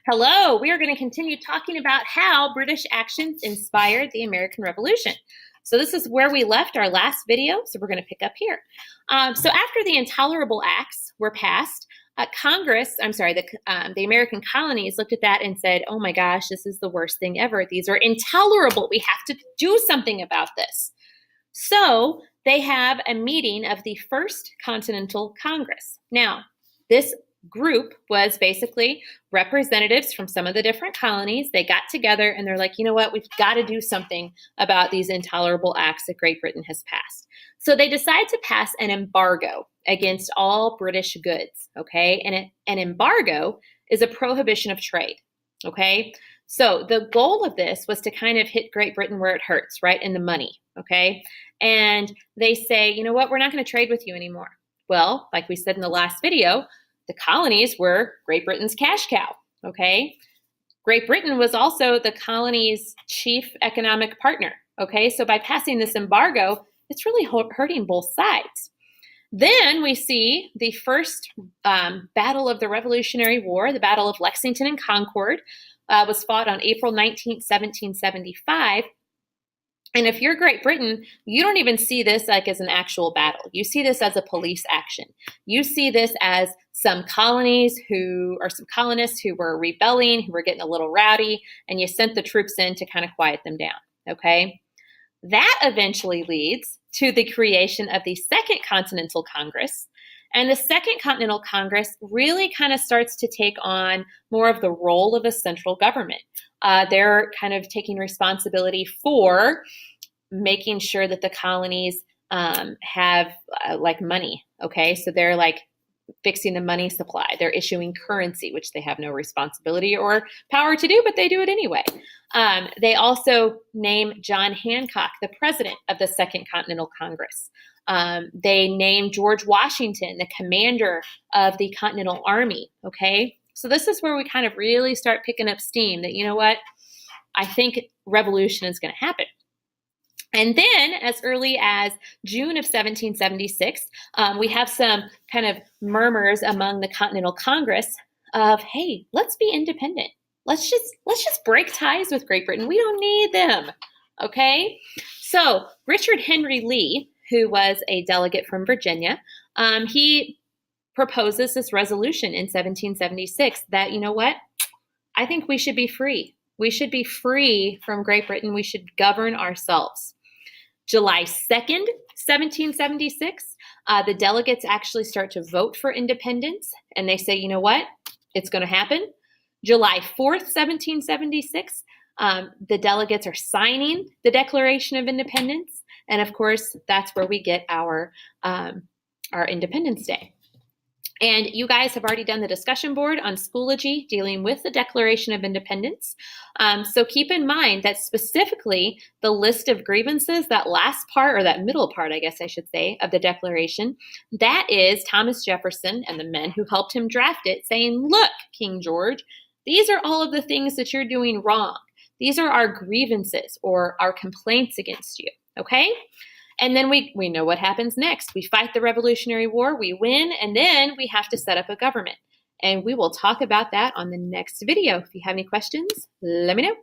Hello, we are going to continue talking about how British actions inspired the American Revolution. So this is where we left our last video, so we're going to pick up here. So after the Intolerable Acts were passed, the American colonies looked at that and said, oh my gosh, this is the worst thing ever. These are intolerable. We have to do something about this. So they have a meeting of the First Continental Congress. Now, this group was basically representatives from some of the different colonies. They got together and they're like, you know what, we've got to do something about these intolerable acts that Great Britain has passed. So they decide to pass an embargo against all British goods, okay? And an embargo is a prohibition of trade, okay? So the goal of this was to kind of hit Great Britain where it hurts, right, in the money, okay? And they say, you know what, we're not going to trade with you anymore. Well, like we said in the last video, the colonies were Great Britain's cash cow, okay? Great Britain was also the colony's chief economic partner, okay? So by passing this embargo, it's really hurting both sides. Then we see the first battle of the Revolutionary War, the Battle of Lexington and Concord, was fought on April 19th, 1775. And if you're Great Britain, you don't even see this like as an actual battle. You see this as a police action. You see this as some colonists who were rebelling, who were getting a little rowdy, and you sent the troops in to kind of quiet them down, okay? That eventually leads to the creation of the Second Continental Congress. And the Second Continental Congress really kind of starts to take on more of the role of a central government. They're kind of taking responsibility for making sure that the colonies have like money, okay? So they're like fixing the money supply. They're issuing currency, which they have no responsibility or power to do, but they do it anyway. They also name John Hancock the president of the Second Continental Congress. They name George Washington the commander of the Continental Army, okay? So this is where we kind of really start picking up steam that, you know what, I think revolution is going to happen. And then as early as June of 1776, we have some kind of murmurs among the Continental Congress of, hey, let's be independent. Let's just break ties with Great Britain. We don't need them, okay? So Richard Henry Lee, who was a delegate from Virginia, he proposes this resolution in 1776 that, you know what, I think we should be free. We should be free from Great Britain. We should govern ourselves. July 2nd, 1776, the delegates actually start to vote for independence, and they say, you know what, it's going to happen. July 4th, 1776, the delegates are signing the Declaration of Independence, and of course, that's where we get our Independence Day. And you guys have already done the discussion board on Schoology dealing with the Declaration of Independence. So keep in mind that specifically the list of grievances, that last part, or that middle part, I guess I should say, of the Declaration, that is Thomas Jefferson and the men who helped him draft it saying, look, King George, these are all of the things that you're doing wrong. These are our grievances or our complaints against you, okay? And then we know what happens next. We fight the Revolutionary War, we win, and then we have to set up a government. And we will talk about that on the next video. If you have any questions, let me know.